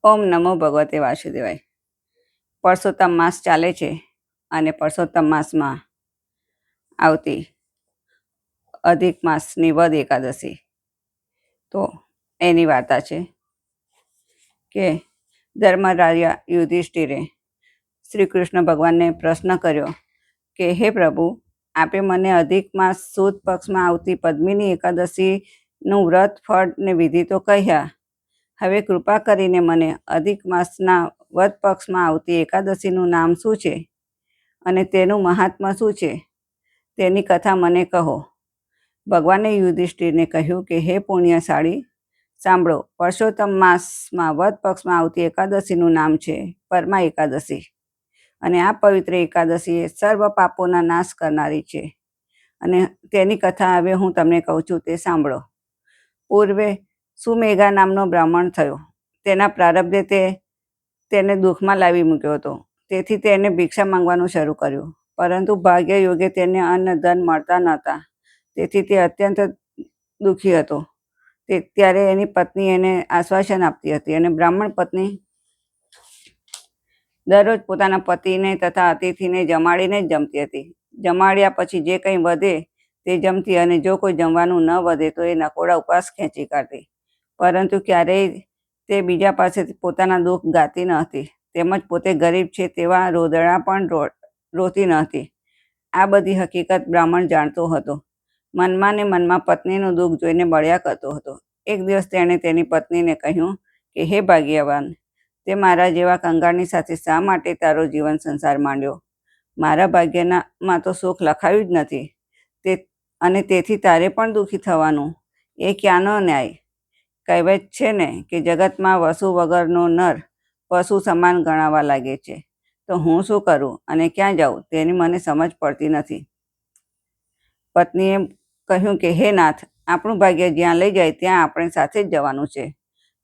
ઓમ નમો ભગવતે વાસુદેવાય. પરસોત્તમ માસ ચાલે છે અને પરસોત્તમ માસમાં આવતી અધિક માસની વદ એકાદશી, તો એની વાર્તા છે કે ધર્મરાજા યુધિષ્ઠિરે શ્રી કૃષ્ણ ભગવાનને પ્રશ્ન કર્યો કે હે પ્રભુ, આપે મને અધિક માસ સુદ પક્ષમાં આવતી પદ્મિની એકાદશીનું વ્રત ફળ ને વિધિ તો કહ્યા. હવે કૃપા કરીને મને અધિક માસના વદ પક્ષમાં આવતી એકાદશીનું નામ શું છે અને તેનું મહાત્મ્ય શું છે તેની કથા મને કહો. ભગવાને યુધિષ્ઠિરને કહ્યું કે હે પુણ્યશાળી, સાંભળો. પરસોત્તમ માસમાં વદ પક્ષમાં આવતી એકાદશીનું નામ છે પરમા એકાદશી, અને આ પવિત્ર એકાદશી એ સર્વ પાપોના નાશ કરનારી છે. અને તેની કથા હવે હું તમને કહું છું, તે સાંભળો. પૂર્વે સુમેઘા નામનો બ્રાહ્મણ થયો. તેના પ્રારબ્ધે તેને દુઃખમાં લાવી મૂક્યો હતો. તેથી તેને ભિક્ષા માંગવાનું શરૂ કર્યું, પરંતુ ભાગ્ય યોગે તેને અન્ન ધન મળતા નહોતા. તેથી તે અત્યંત દુઃખી હતો. ત્યારે એની પત્ની એને આશ્વાસન આપતી હતી, અને બ્રાહ્મણ પત્ની દરરોજ પોતાના પતિને તથા અતિથિને જમાડીને જ જમતી હતી. જમાડ્યા પછી જે કંઈ વધે તે જમતી, અને જો કોઈ જમવાનું ન વધે તો એ નકોડા ઉપવાસ ખેંચી કાઢતી. પરંતુ ક્યારેય તે બીજા પાસે પોતાના દુઃખ ગાતી ન હતી, તેમજ પોતે ગરીબ છે તેવા રોદણા પણ રોતી ન હતી. આ બધી હકીકત બ્રાહ્મણ જાણતો હતો. મનમાં ને મનમાં પત્નીનું દુઃખ જોઈને બળ્યા કરતો હતો. એક દિવસ તેણે તેની પત્નીને કહ્યું કે હે ભાગ્યવાન, તે મારા જેવા કંગાળની સાથે શા માટે તારો જીવન સંસાર માંડ્યો? મારા ભાગ્યમાં તો સુખ લખાયું જ નથી, અને તેથી તારે પણ દુઃખી થવાનું, એ ક્યાંનો ન્યાય? કહેવત છે ને કે જગતમાં વસુ વગરનો નર પશુ સમાન ગણાવા લાગે છે. તો હું શું કરું અને ક્યાં જાઉં તેની મને સમજ પડતી નથી. પત્નીએ કહ્યું કે હે નાથ, આપણું ભાગ્ય જ્યાં લઈ જાય ત્યાં આપણે સાથે જ જવાનું છે.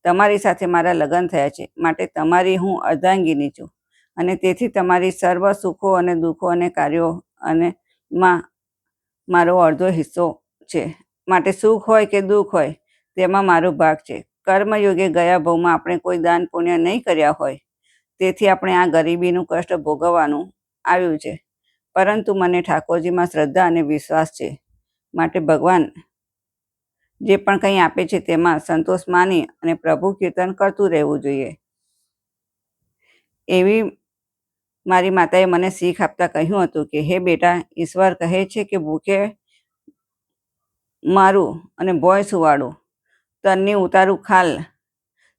તમારી સાથે મારા લગ્ન થયા છે, માટે તમારી હું અર્ધાંગીની છું, અને તેથી તમારી સર્વ સુખો અને દુઃખો અને કાર્યો અને મારો અડધો હિસ્સો છે. માટે સુખ હોય કે દુઃખ હોય તેમાં મારો ભાગ છે. કર્મયોગે ગયા ભવમાં આપણે કોઈ દાન પુણ્ય નહીં કર્યા હોય, તેથી આપણે આ ગરીબીનું કષ્ટ ભોગવવાનું આવ્યું છે. પરંતુ મને ઠાકોરજીમાં શ્રદ્ધા અને વિશ્વાસ છે, માટે ભગવાન જે પણ કંઈ આપે છે તેમાં સંતોષ માની અને પ્રભુ કીર્તન કરતું રહેવું જોઈએ. એવી મારી માતાએ મને શીખ આપતા કહ્યું હતું કે હે બેટા, ઈશ્વર કહે છે કે ભૂખે મારું અને ભોય સુવાડું, તરની ઉતારું ખાલ.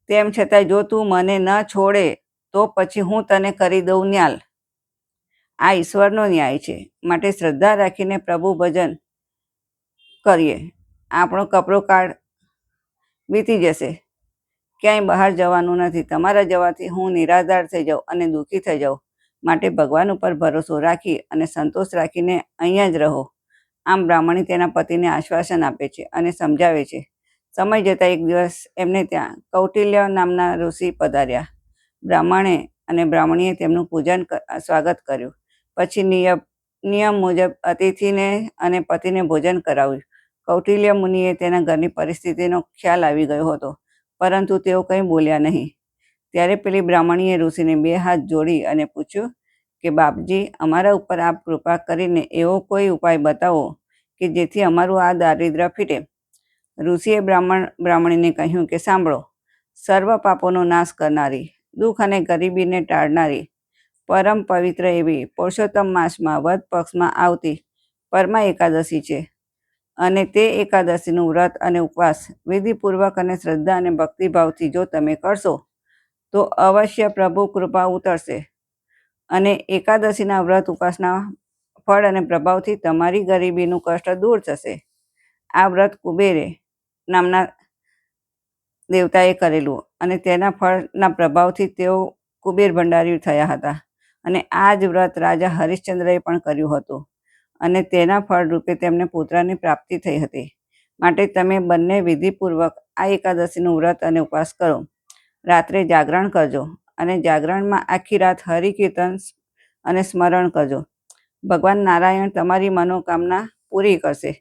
તેમ છતાંય જો તું મને ન છોડે તો પછી હું તને કરી દઉં ન્યાલ. આ ઈશ્વરનો ન્યાય છે. માટે શ્રદ્ધા રાખીને પ્રભુ ભજન કરીએ. આપણો કપરો કાળ વીતી જશે, ક્યાંય બહાર જવાનું નથી. તમારા જવાથી હું નિરાધાર થઈ જાઉં અને દુઃખી થઈ જાઉં. માટે ભગવાન ઉપર ભરોસો રાખી અને સંતોષ રાખીને અહીંયા જ રહો. આમ બ્રાહ્મણી તેના પતિને આશ્વાસન આપે છે અને સમજાવે છે. સમય જતાં એક દિવસ એમને ત્યાં કૌટિલ્ય નામના ઋષિ પધાર્યા. બ્રાહ્મણે અને બ્રાહ્મણીએ તેમનું સ્વાગત કર્યું. પછી નિયમ મુજબ અતિથિને અને પતિને ભોજન કરાવ્યું. કૌટિલ્ય મુનિએ તેના ઘરની પરિસ્થિતિનો ખ્યાલ આવી ગયો હતો, પરંતુ તેઓ કંઈ બોલ્યા નહીં. ત્યારે પેલી બ્રાહ્મણીએ ઋષિને 2 હાથ જોડી અને પૂછ્યું કે બાપજી, અમારા ઉપર આપ કૃપા કરીને એવો કોઈ ઉપાય બતાવો કે જેથી અમારું આ દારિદ્ર્ય ફીટે. ઋષિએ બ્રાહ્મણીને કહ્યું કે સાંભળો. સર્વ પાપોનો નાશ કરનારી, દુઃખ અને ગરીબીને ટાળનારી, પરમ પવિત્ર એવી પુરુષોત્તમ માસમાં વદ પક્ષમાં આવતી પરમા એકાદશી છે. અને તે એકાદશીનું વ્રત અને ઉપવાસ વિધિપૂર્વક અને શ્રદ્ધા અને ભક્તિભાવથી જો તમે કરશો તો અવશ્ય પ્રભુ કૃપા ઉતરશે, અને એકાદશીના વ્રત ઉપવાસના ફળ અને પ્રભાવથી તમારી ગરીબીનું કષ્ટ દૂર થશે. આ વ્રત કુબેરે નામના દેવતાએ કરેલું, અને તેના ફળના પ્રભાવથી તેઓ કુબેર ભંડારી થયા હતા. અને આ જ વ્રત રાજા હરિશ્ચંદ્રએ પણ કર્યું હતું, અને તેના ફળ રૂપે તેમને પુત્રની પ્રાપ્તિ થઈ હતી. માટે તમે બંને વિધિપૂર્વક આ એકાદશીનું વ્રત અને ઉપવાસ કરો. રાત્રે જાગરણ કરજો, અને જાગરણમાં આખી રાત હરિકીર્તન અને સ્મરણ કરજો. ભગવાન નારાયણ તમારી મનોકામના પૂરી કરશે.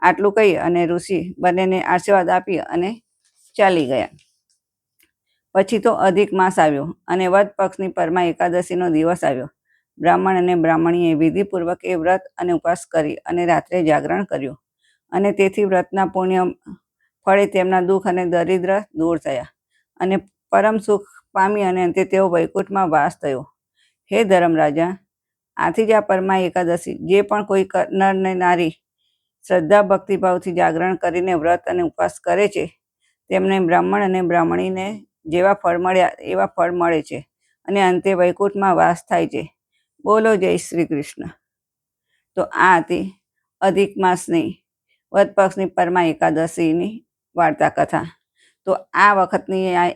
આટલું કહી અને ઋષિ બંનેને આશીર્વાદ આપી અને ચાલી ગયા. પછી તો અધિક માસ આવ્યો અને વદ પક્ષની પરમાં એકાદશીનો દિવસ આવ્યો. બ્રાહ્મણ અને બ્રાહ્મણીએ વિધિપૂર્વક એ વ્રત અને ઉપવાસ કરી અને રાત્રે જાગરણ કર્યું અને તેથી વ્રતના પુણ્ય ફળે તેમના દુઃખ અને દરિદ્ર દૂર થયા અને પરમ સુખ પામી અને અંતે તેઓ વૈકુંઠમાં વાસ થયો. હે ધર્મરાજા, આથી જ આ પરમાં એકાદશી જે પણ કોઈ નર ને નારી શ્રદ્ધા ભક્તિભાવથી જાગરણ કરીને વ્રત અને ઉપવાસ કરે છે તેમને બ્રાહ્મણ અને બ્રાહ્મણીને જેવા ફળ મળ્યા એવા ફળ મળે છે અને અંતે વૈકુંઠમાં વાસ થાય છે. બોલો જય શ્રી કૃષ્ણ. તો આ હતી અધિક માસની વદ પક્ષની પરમાં એકાદશીની વાર્તા કથા. તો આ વખતની આ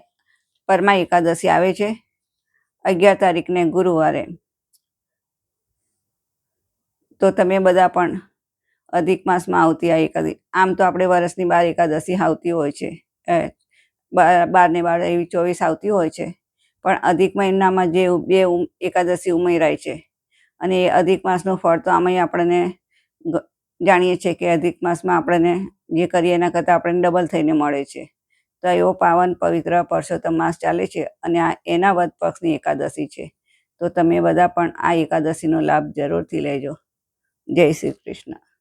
પરમાં એકાદશી આવે છે 11 તારીખને ગુરુવારે. તો તમે બધા પણ અધિક માસમાં આવતી આ એકાદશી, આમ તો આપણે વર્ષની 12 એકાદશી આવતી હોય છે, 12 ને 12 એવી 24 આવતી હોય છે, પણ અધિક મહિનામાં જે 2 એકાદશી ઉમેરાય છે અને એ અધિક માસનું ફળ તો આમાંય આપણને જાણીએ છીએ કે અધિક માસમાં આપણને જે કરીએ એના કરતાં આપણને ડબલ થઈને મળે છે. તો એવો પાવન પવિત્ર પરસોત્તમ માસ ચાલે છે અને આ એના વદ પક્ષની એકાદશી છે. તો તમે બધા પણ આ એકાદશીનો લાભ જરૂરથી લેજો. જય શ્રી કૃષ્ણ.